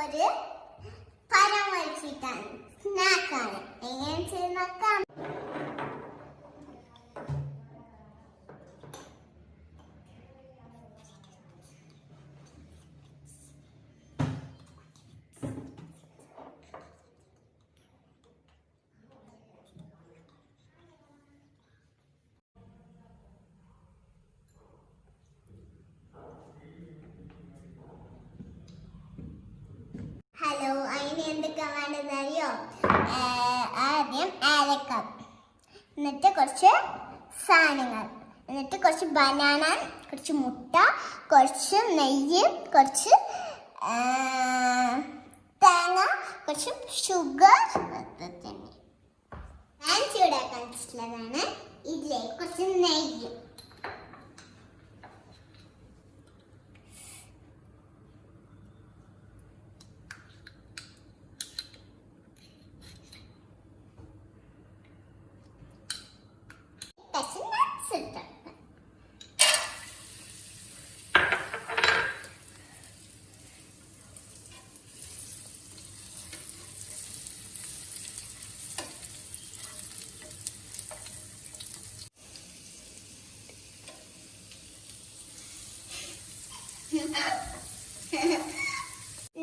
ഒരു പഴം വലിച്ചിട്ടാണ് സ്നാക്കാണ്. എങ്ങനെ ചെയ്ത് നോക്കാം. ഹലോ, അതിന് എന്തൊക്കെ വേണ്ടതെന്നറിയോ? ആദ്യം ഏലക്ക, എന്നിട്ട് കുറച്ച് സാധനങ്ങൾ, എന്നിട്ട് കുറച്ച് ബനാന, കുറച്ച് മുട്ട, കുറച്ച് നെയ്യ്, കുറച്ച് തേങ്ങ, കുറച്ച് ഷുഗർ. ഞാൻ ചൂടാക്കാൻ വെച്ചിട്ടുള്ളതാണ്. ഇതിലേക്ക് കുറച്ച് നെയ്യ്,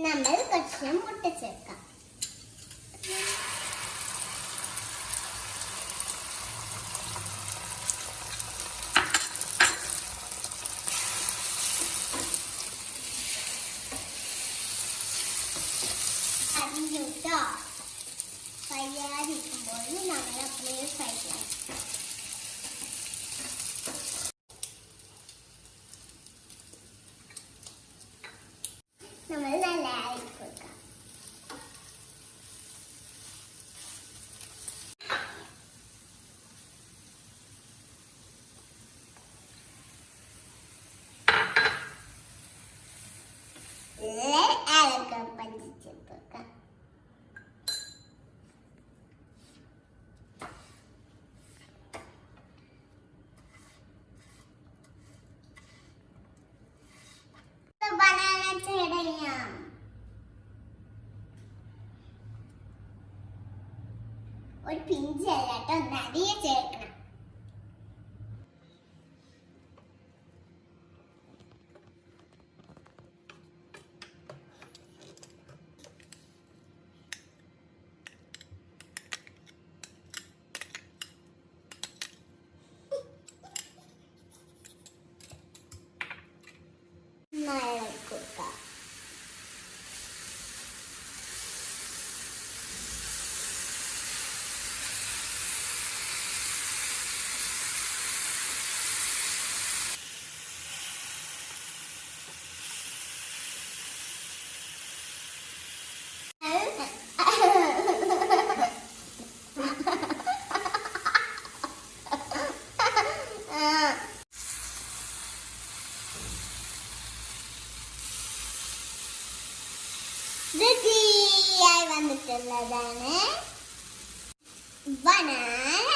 നമ്മൾ കുറച്ച് മുട്ട ചേർക്കാം. അതിൻ്റെ കഴിയാതിരിക്കുമ്പോൾ നമ്മൾ അപ്ലൈ ഫ്രൈ ചെയ്യാം. നമ്മൾ നല്ല അരക്കി കൊടുക്കാം. ഏലക്ക പഞ്ചിച്ച് കൊടുക്കാം. ബനാന ചേടയാം. ഒരു പിഞ്ചല്ല കേട്ടോ, നടിയെ ചേർക്കണം. കൊടുക്കാം. റെഡിയായി വന്നിട്ടുള്ളതാണ് ബനാന